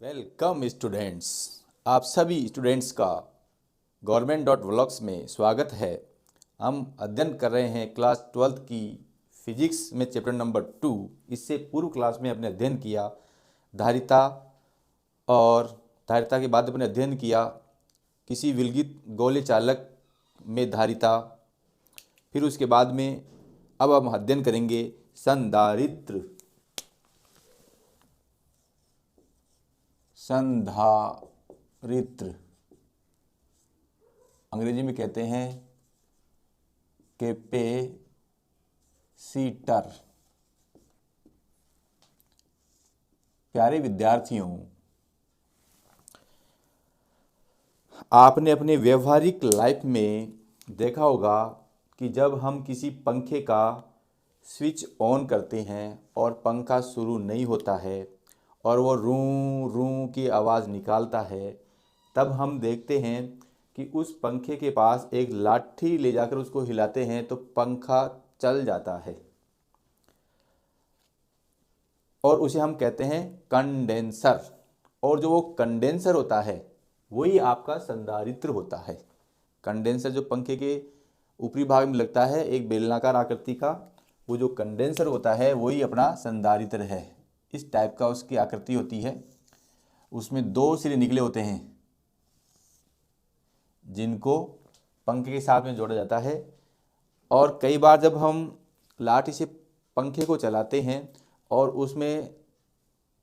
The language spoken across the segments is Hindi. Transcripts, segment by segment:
Welcome students. आप सभी स्टूडेंट्स का government.vlogs में स्वागत है। हम अध्ययन कर रहे हैं क्लास 12th की फिजिक्स में चैप्टर नंबर 2। इससे पूर्व क्लास में अपने अध्ययन किया धारिता, और धारिता के बाद अपने अध्ययन किया किसी विलगित गोले चालक में धारिता। फिर उसके बाद में अब हम अध्ययन करेंगे संधारित्र। संधारित्र अंग्रेजी में कहते हैं कैपेसिटर। प्यारे विद्यार्थियों, आपने अपने व्यवहारिक लाइफ में देखा होगा कि जब हम किसी पंखे का स्विच ऑन करते हैं और पंखा शुरू नहीं होता है और वो रूं रूं की आवाज़ निकालता है, तब हम देखते हैं कि उस पंखे के पास एक लाठी ले जाकर उसको हिलाते हैं तो पंखा चल जाता है, और उसे हम कहते हैं कंडेंसर। और जो वो कंडेंसर होता है वही आपका संधारित्र होता है। कंडेंसर जो पंखे के ऊपरी भाग में लगता है, एक बेलनाकार आकृति का, वो जो कंडेंसर होता है वही अपना संधारित्र है। इस टाइप का उसकी आकृति होती है। उसमें दो सिरे निकले होते हैं जिनको पंखे के साथ में जोड़ा जाता है, और कई बार जब हम लाठी से पंखे को चलाते हैं और उसमें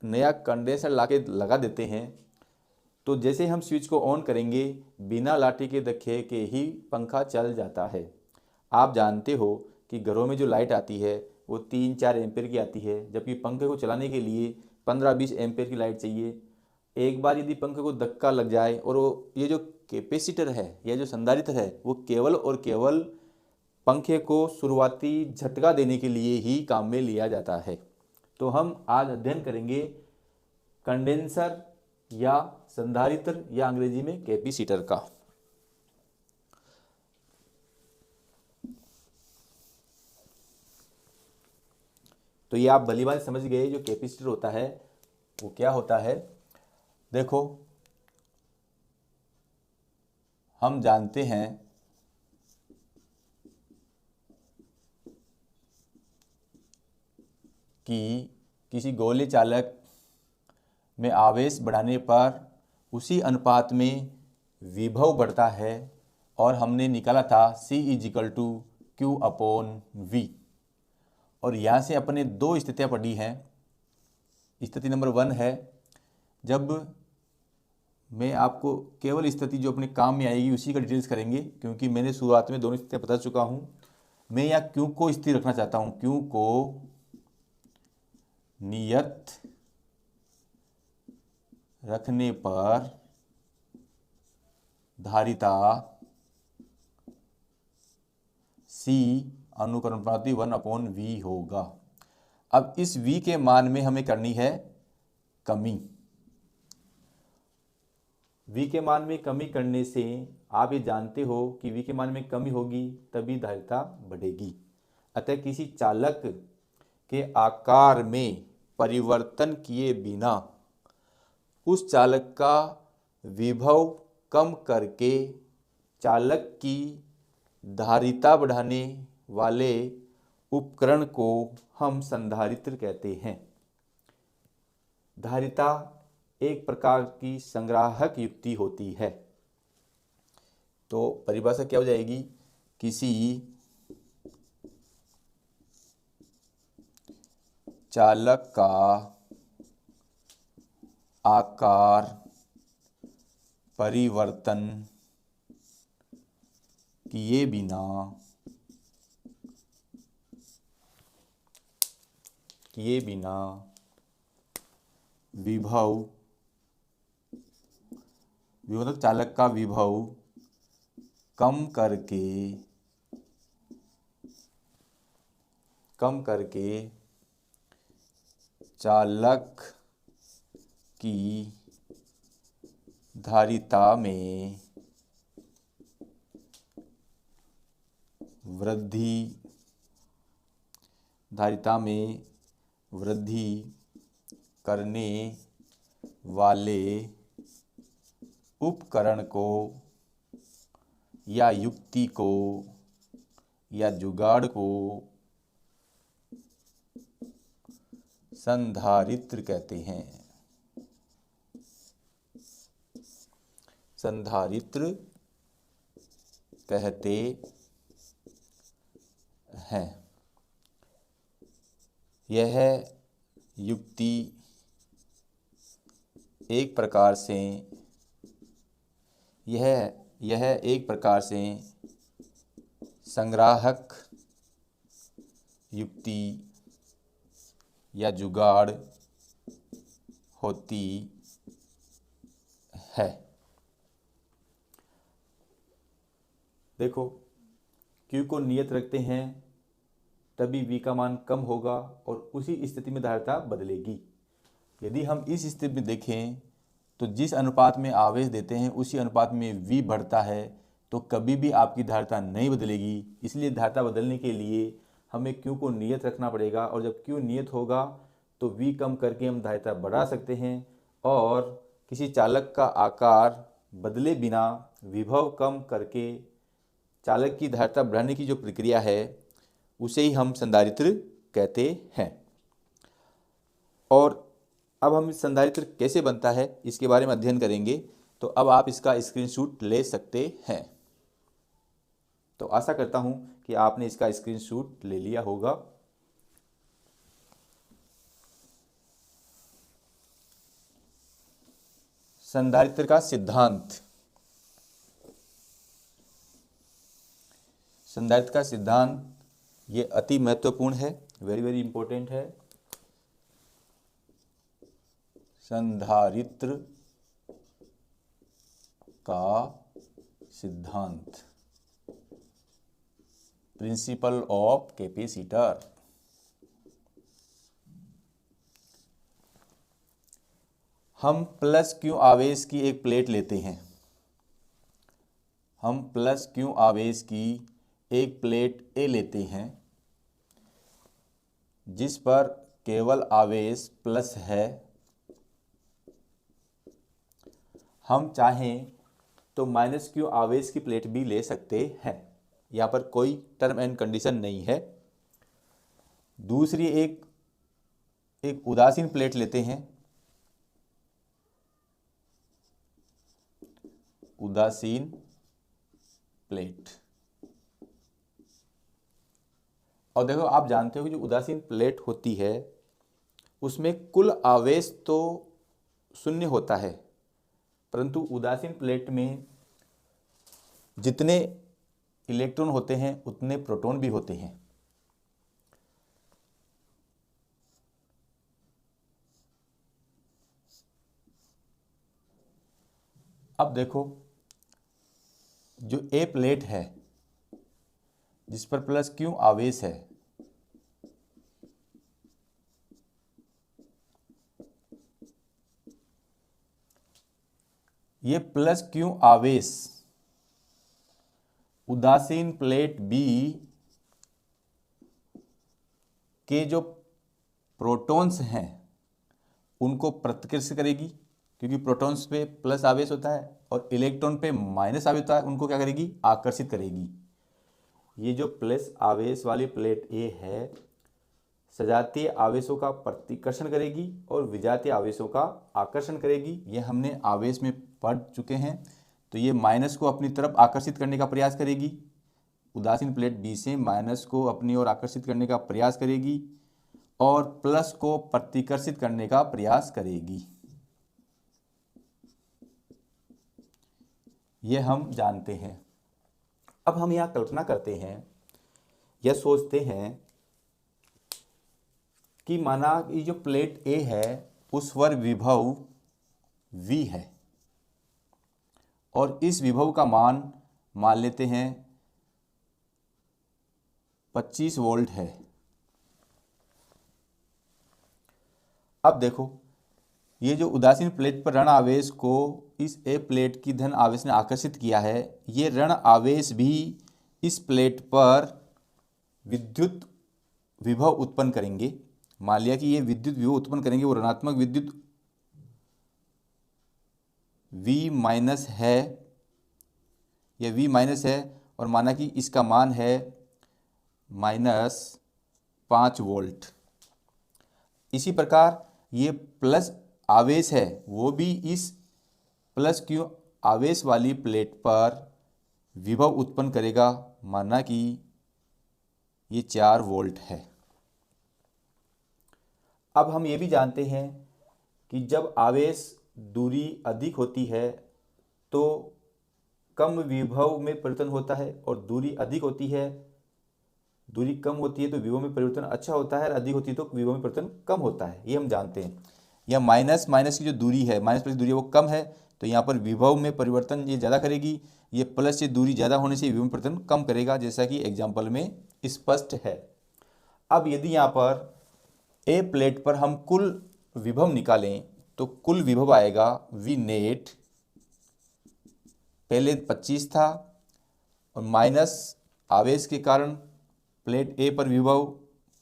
नया कंडेंसर लाके लगा देते हैं, तो जैसे हम स्विच को ऑन करेंगे बिना लाठी के धक्के के ही पंखा चल जाता है। आप जानते हो कि घरों में जो लाइट आती है वो 3-4 एम्पेयर की आती है, जबकि पंखे को चलाने के लिए 15-20 एम्पेयर की लाइट चाहिए। एक बार यदि पंखे को धक्का लग जाए और वो ये जो कैपेसिटर है या जो संधारित्र है वो केवल और केवल पंखे को शुरुआती झटका देने के लिए ही काम में लिया जाता है। तो हम आज अध्ययन करेंगे कंडेंसर या संधारित्र या अंग्रेजी में कैपेसिटर का। तो ये आप भली बात समझ गए जो कैपेसिटर होता है वो क्या होता है। देखो, हम जानते हैं कि किसी गोले चालक में आवेश बढ़ाने पर उसी अनुपात में विभव बढ़ता है, और हमने निकाला था C = Q/V। और यहाँ से अपने दो स्थितियाँ पढ़ी हैं। स्थिति नंबर 1 है, जब मैं आपको केवल स्थिति जो अपने काम में आएगी उसी का डिटेल्स करेंगे, क्योंकि मैंने शुरुआत में दोनों स्थितियाँ बता चुका हूँ। मैं यहाँ Q को स्थिर रखना चाहता हूँ। Q को नियत रखने पर धारिता C अनुक्रमणानुपाती 1/V होगा। अब इस V के मान में हमें करनी है कमी। V के मान में कमी करने से आप ये जानते हो कि V के मान में कमी होगी तभी धारिता बढ़ेगी। अतः किसी चालक के आकार में परिवर्तन किए बिना उस चालक का विभव कम करके चालक की धारिता बढ़ाने वाले उपकरण को हम संधारित्र कहते हैं। धारिता एक प्रकार की संग्राहक युक्ति होती है। तो परिभाषा क्या हो जाएगी? किसी चालक का आकार परिवर्तन किए बिना विभव चालक का विभव कम करके चालक की धारिता में वृद्धि करने वाले उपकरण को या युक्ति को या जुगाड़ को संधारित्र कहते हैं। संधारित्र कहते हैं। यह युक्ति एक प्रकार से संग्राहक युक्ति या जुगाड़ होती है। देखो, Q को नियत रखते हैं तभी V का मान कम होगा और उसी स्थिति में धारिता बदलेगी। यदि हम इस स्थिति में देखें तो जिस अनुपात में आवेश देते हैं उसी अनुपात में V बढ़ता है, तो कभी भी आपकी धारिता नहीं बदलेगी। इसलिए धारिता बदलने के लिए हमें Q को नियत रखना पड़ेगा, और जब Q नियत होगा तो V कम करके हम धारिता बढ़ा सकते हैं, और किसी चालक का आकार बदले बिना विभव कम करके चालक की धारिता बढ़ाने की जो प्रक्रिया है उसे ही हम संधारित्र कहते हैं। और अब हम इस संधारित्र कैसे बनता है इसके बारे में अध्ययन करेंगे। तो अब आप इसका स्क्रीनशॉट ले सकते हैं। तो आशा करता हूं कि आपने इसका स्क्रीनशॉट ले लिया होगा। संधारित्र का सिद्धांत। संधारित्र का सिद्धांत ये अति महत्वपूर्ण है, वेरी वेरी इंपॉर्टेंट है। संधारित्र का सिद्धांत, प्रिंसिपल ऑफ कैपेसिटर। हम प्लस Q आवेश की एक प्लेट लेते हैं। हम प्लस Q आवेश की एक प्लेट A लेते हैं जिस पर केवल आवेश प्लस है। हम चाहें तो माइनस Q आवेश की प्लेट भी ले सकते हैं, यहाँ पर कोई टर्म एंड कंडीशन नहीं है। दूसरी एक उदासीन प्लेट लेते हैं। उदासीन प्लेट, और देखो आप जानते हो कि जो उदासीन प्लेट होती है उसमें कुल आवेश तो शून्य होता है, परंतु उदासीन प्लेट में जितने इलेक्ट्रॉन होते हैं उतने प्रोटॉन भी होते हैं। अब देखो, जो A प्लेट है जिस पर प्लस Q आवेश है, ये प्लस Q आवेश उदासीन प्लेट B के जो प्रोटॉन्स हैं उनको प्रतिकर्षित करेगी, क्योंकि प्रोटॉन्स पे प्लस आवेश होता है और इलेक्ट्रॉन पे माइनस आवेश होता है, उनको क्या करेगी? आकर्षित करेगी। ये जो प्लस आवेश वाली प्लेट A है सजातीय आवेशों का प्रतिकर्षण करेगी और विजातीय आवेशों का आकर्षण करेगी। ये हमने आवेश में पढ़ चुके हैं। तो ये माइनस को अपनी तरफ आकर्षित करने का प्रयास करेगी, उदासीन प्लेट B से माइनस को अपनी ओर आकर्षित करने का प्रयास करेगी और प्लस को प्रतिकर्षित करने का प्रयास करेगी। ये हम जानते हैं। अब हम यहाँ कल्पना करते हैं या सोचते हैं कि माना ये जो प्लेट A है उस पर विभव V है और इस विभव का मान मान लेते हैं 25 वोल्ट है। अब देखो, ये जो उदासीन प्लेट पर ऋण आवेश को इस A प्लेट की धन आवेश ने आकर्षित किया है, ये ऋण आवेश भी इस प्लेट पर विद्युत विभव उत्पन्न करेंगे। मान लिया कि ये विद्युत विभव उत्पन्न करेंगे, वो ऋणात्मक विद्युत V माइनस है, यह V माइनस है और माना कि इसका मान है -5 वोल्ट। इसी प्रकार ये प्लस आवेश है, वो भी इस प्लस Q आवेश वाली प्लेट पर विभव उत्पन्न करेगा, माना कि ये 4 वोल्ट है। अब हम ये भी जानते हैं कि जब आवेश दूरी अधिक होती है तो कम विभव में परिवर्तन होता है, और दूरी अधिक होती है, दूरी कम होती है तो विभव में परिवर्तन अच्छा होता है, और अधिक होती है तो विभव में परिवर्तन कम होता है। ये हम जानते हैं। या माइनस माइनस की जो दूरी है, माइनस प्लस दूरी है वो कम है, तो यहाँ पर विभव में परिवर्तन ये ज़्यादा करेगी। ये प्लस से दूरी ज़्यादा होने से विभव में परिवर्तन कम करेगा, जैसा कि एग्जाम्पल में स्पष्ट है। अब यदि यहाँ पर ए प्लेट पर हम कुल विभव निकालें तो कुल विभव आएगा वी नेट, पहले 25 था और माइनस आवेश के कारण प्लेट ए पर विभव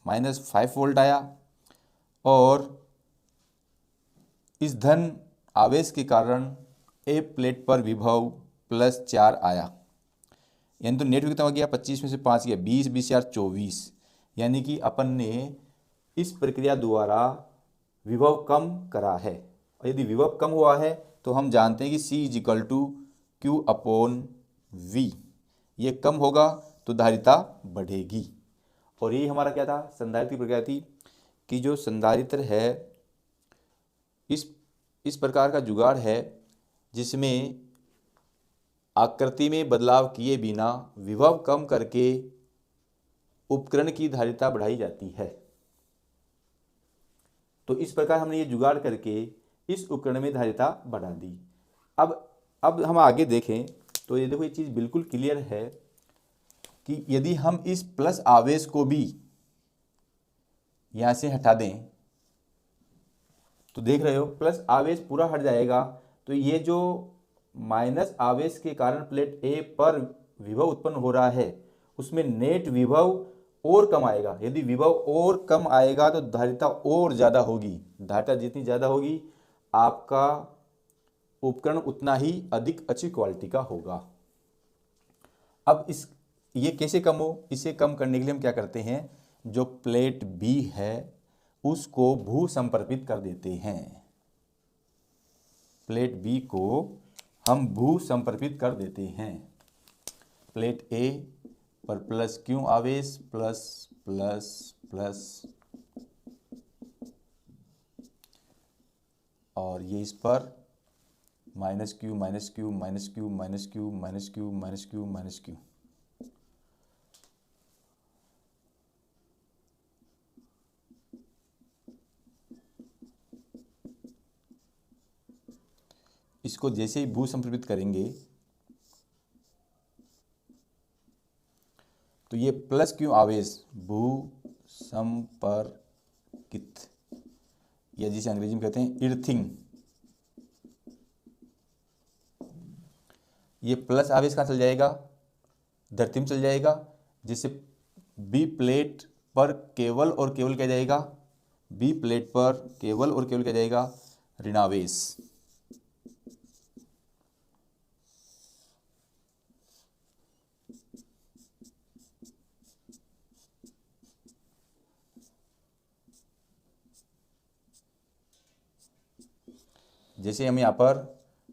-5 वोल्ट आया, और इस धन आवेश के कारण ए प्लेट पर विभव +4 आया। यानी तो नेट कितना हो गया, 25 में से 5 गया 20, 20 4 24। यानी कि अपन ने इस प्रक्रिया द्वारा विभव कम करा है। और यदि विभव कम हुआ है तो हम जानते हैं कि C = Q/V। ये कम होगा तो धारिता बढ़ेगी। और यही हमारा क्या था, संधारित्र की प्रक्रिया थी कि जो संधारित्र है इस प्रकार का जुगाड़ है जिसमें आकृति में बदलाव किए बिना विभव कम करके उपकरण की धारिता बढ़ाई जाती है। तो इस प्रकार हमने ये जुगाड़ करके इस उपकरण में धारिता बढ़ा दी। अब हम आगे देखें तो ये देखो, ये चीज़ बिल्कुल क्लियर है कि यदि हम इस प्लस आवेश को भी यहाँ से हटा दें तो देख रहे हो प्लस आवेश पूरा हट जाएगा, तो ये जो माइनस आवेश के कारण प्लेट ए पर विभव उत्पन्न हो रहा है उसमें नेट विभव और कम आएगा। यदि विभव और कम आएगा तो धारिता और ज़्यादा होगी। धारिता जितनी ज़्यादा होगी आपका उपकरण उतना ही अधिक अच्छी क्वालिटी का होगा। अब ये कैसे कम हो, इसे कम करने के लिए हम क्या करते हैं, जो प्लेट बी है उसको भू संपर्कित कर देते हैं। प्लेट बी को हम भू संपर्कित कर देते हैं। प्लेट ए पर +Q आवेश प्लस प्लस प्लस, और ये इस पर -Q -Q -Q -Q -Q -Q -Q। इसको जैसे ही भू संपर्कित करेंगे तो ये +Q आवेश भू संपर्कित, या जिसे अंग्रेजी में कहते हैं इर्थिंग, ये प्लस आवेश कहाँ चल जाएगा, धरती में चल जाएगा, जिससे बी प्लेट पर केवल और केवल क्या जाएगा, बी प्लेट पर केवल और केवल क्या जाएगा, ऋणावेश। जैसे हम यहाँ पर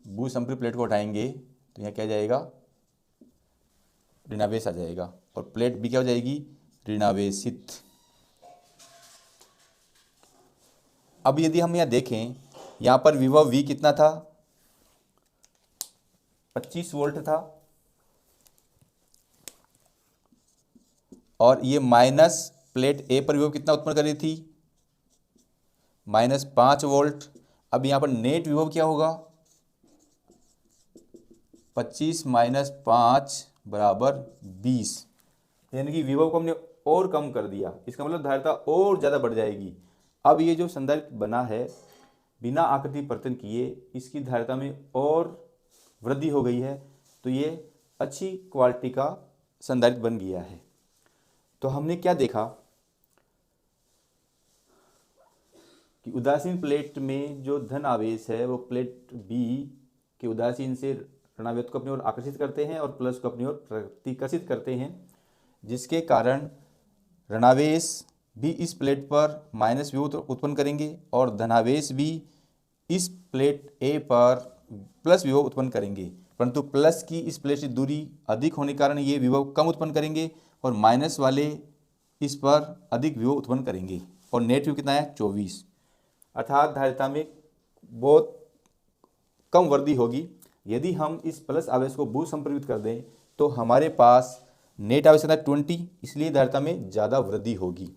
भू संपर्कित प्लेट को उठाएंगे तो यहाँ क्या जाएगा, ऋणावेश आ जाएगा, और प्लेट बी क्या हो जाएगी, ऋणावेशित। अब यदि हम यहाँ देखें, यहाँ पर विभव V कितना था, 25 वोल्ट था, और ये माइनस प्लेट ए पर विभव कितना उत्पन्न कर रही थी, -5 वोल्ट। अब यहाँ पर नेट विभव क्या होगा, 25 - 5 = 20। यानी कि विभव को हमने और कम कर दिया, इसका मतलब धारिता और ज़्यादा बढ़ जाएगी। अब ये जो संधारित्र बना है बिना आकृति परिवर्तन किए, इसकी धारिता में और वृद्धि हो गई है, तो ये अच्छी क्वालिटी का संधारित्र बन गया है। तो हमने क्या देखा कि उदासीन प्लेट में जो धन आवेश है वो प्लेट बी कि उदासीन से ऋणावेश को अपनी ओर आकर्षित करते हैं और प्लस को अपनी ओर प्रतिकर्षित करते हैं, जिसके कारण ऋणावेश भी इस प्लेट पर माइनस विभव उत्पन्न करेंगे और धनावेश भी इस प्लेट ए पर प्लस विभव उत्पन्न करेंगे। परंतु प्लस की इस प्लेट से दूरी अधिक होने के कारण ये विभव कम उत्पन्न करेंगे और माइनस वाले इस पर अधिक विभव उत्पन्न करेंगे। और नेट विभव कितना है 24, अर्थात धारिता में बहुत कम वृद्धि होगी। यदि हम इस प्लस आवेश को भू संपरीवित कर दें तो हमारे पास नेट आवेश कितना 20, इसलिए धारिता में ज़्यादा वृद्धि होगी।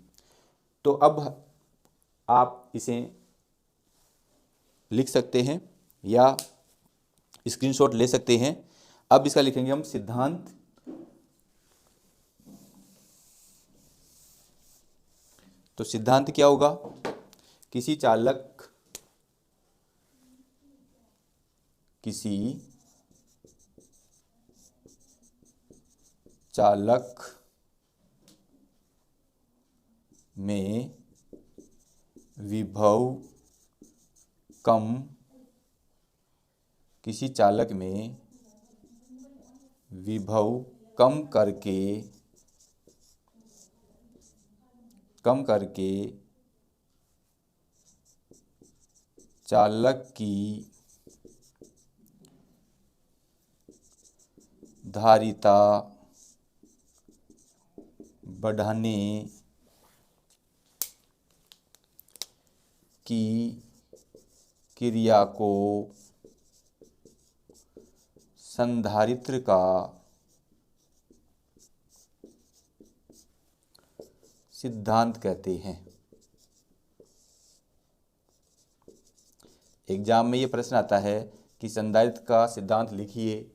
तो अब आप इसे लिख सकते हैं या स्क्रीनशॉट ले सकते हैं। अब इसका लिखेंगे हम सिद्धांत। तो सिद्धांत क्या होगा? किसी चालक में विभव कम करके चालक की धारिता बढ़ाने की क्रिया को संधारित्र का सिद्धांत कहते हैं। एग्जाम में ये प्रश्न आता है कि संधारित्र का सिद्धांत लिखिए,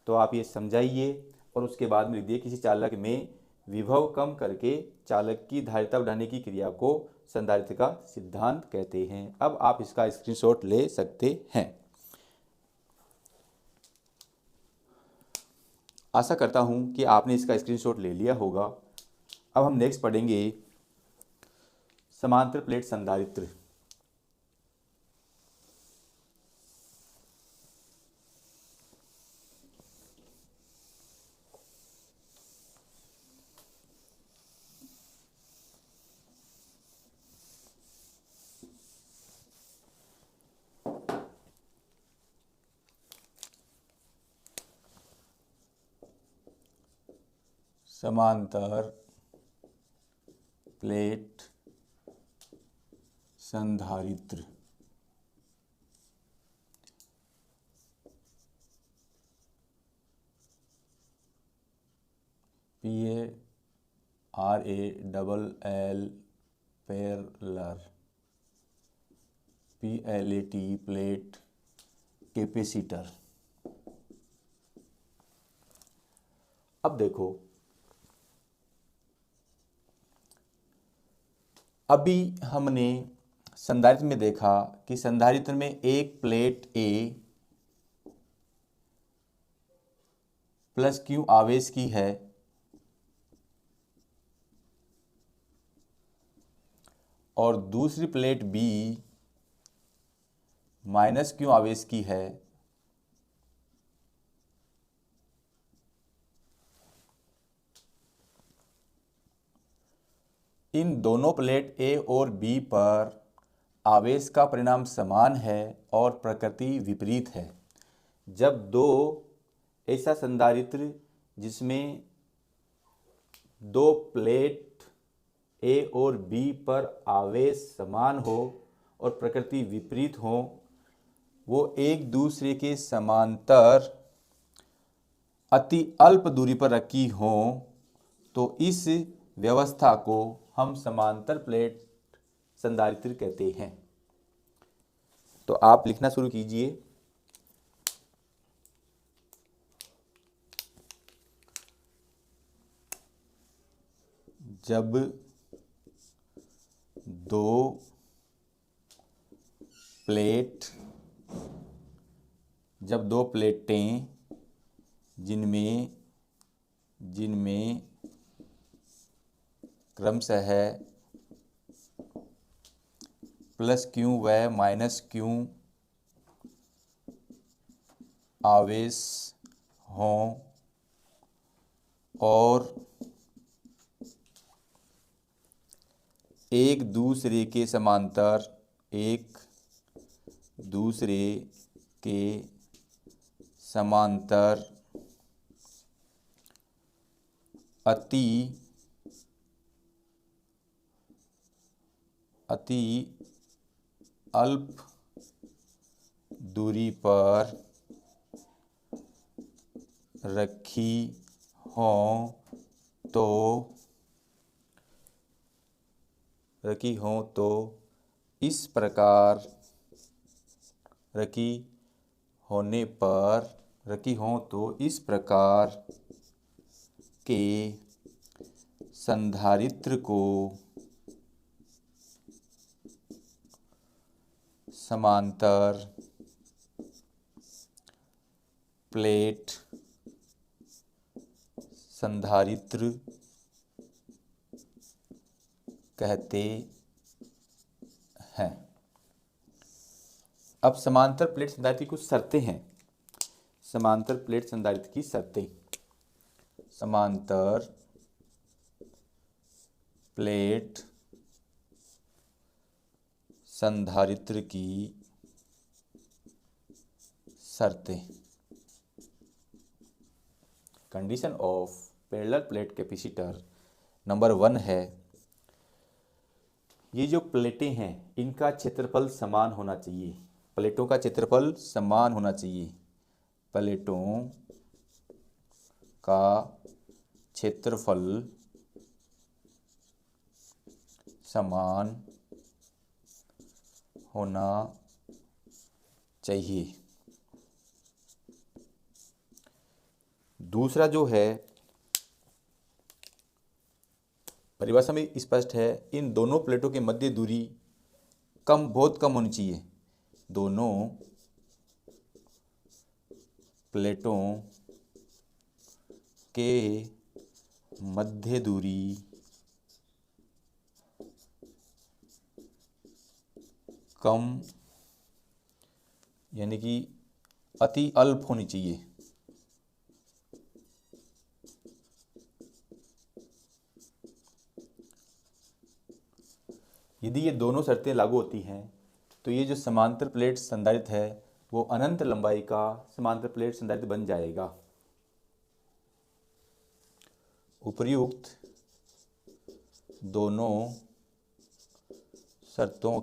तो आप ये समझाइए और उसके बाद में लिख दिए किसी चालक में विभव कम करके चालक की धारिता बढ़ाने की क्रिया को संधारित्र का सिद्धांत कहते हैं। अब आप इसका स्क्रीनशॉट ले सकते हैं। आशा करता हूं कि आपने इसका स्क्रीनशॉट ले लिया होगा। अब हम नेक्स्ट पढ़ेंगे समांतर प्लेट संधारित्र। समांतर प्लेट संधारित्र PARALL parallel PLAT plate capacitor. अब देखो, अभी हमने संधारित्र में देखा कि संधारित्र में एक प्लेट A प्लस Q आवेश की है और दूसरी प्लेट B माइनस Q आवेश की है। इन दोनों प्लेट A और B पर आवेश का परिणाम समान है और प्रकृति विपरीत है। जब दो ऐसा संधारित्र जिसमें दो प्लेट A और B पर आवेश समान हो और प्रकृति विपरीत हो, वो एक दूसरे के समांतर अति अल्प दूरी पर रखी हो, तो इस व्यवस्था को हम समांतर प्लेट संधारित्र कहते हैं। तो आप लिखना शुरू कीजिए। जब दो प्लेटें जिनमें क्रमशः प्लस Q व माइनस Q आवेश हों और एक दूसरे के समांतर अति अल्प दूरी पर रखी हों तो इस प्रकार के संधारित्र को समांतर प्लेट संधारित्र कहते हैं। अब समांतर प्लेट संधारित्र की कुछ शर्तें हैं। समांतर प्लेट संधारित्र की शर्तें। समांतर प्लेट संधारित्र की शर्तें। Condition of parallel plate capacitor number 1 है, ये जो प्लेटें हैं इनका क्षेत्रफल समान होना चाहिए। प्लेटों का क्षेत्रफल समान होना चाहिए। प्लेटों का क्षेत्रफल समान होना चाहिए। दूसरा जो है, परिभाषा में स्पष्ट है, इन दोनों प्लेटों के मध्य दूरी बहुत कम होनी चाहिए। दोनों प्लेटों के मध्य दूरी कम यानी कि अति अल्प होनी चाहिए। यदि ये दोनों शर्तें लागू होती हैं तो ये जो समांतर प्लेट संधारित्र है वो अनंत लंबाई का समांतर प्लेट संधारित्र बन जाएगा। उपर्युक्त दोनों शर्तों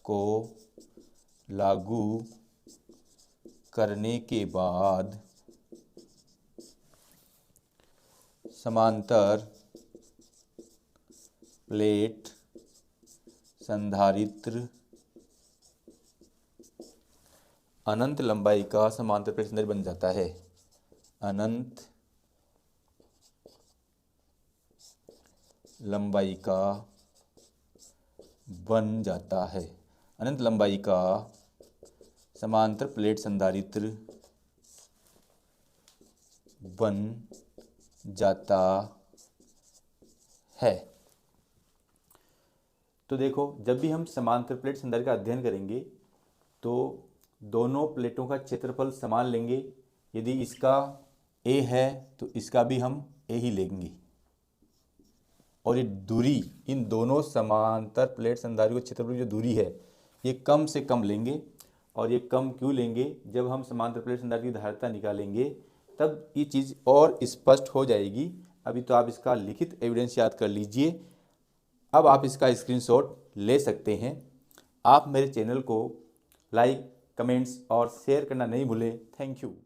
को लागू करने के बाद समांतर प्लेट संधारित्र अनंत लंबाई का समांतर प्लेट संधारित्र बन जाता है। अनंत लंबाई का बन जाता है। अनंत लंबाई का समांतर प्लेट संधारित्र बन जाता है। तो देखो, जब भी हम समांतर प्लेट संधारित्र का अध्ययन करेंगे तो दोनों प्लेटों का क्षेत्रफल समान लेंगे। यदि इसका a है तो इसका भी हम a ही लेंगे और ये दूरी, इन दोनों समांतर प्लेट संधारित्र के क्षेत्रफल की जो दूरी है ये कम से कम लेंगे। और ये कम क्यों लेंगे? जब हम समांतर प्लेट संधारित्र की धारिता निकालेंगे तब ये चीज़ और स्पष्ट हो जाएगी। अभी तो आप इसका लिखित एविडेंस याद कर लीजिए। अब आप इसका स्क्रीनशॉट ले सकते हैं। आप मेरे चैनल को लाइक, कमेंट्स और शेयर करना नहीं भूलें। Thank you.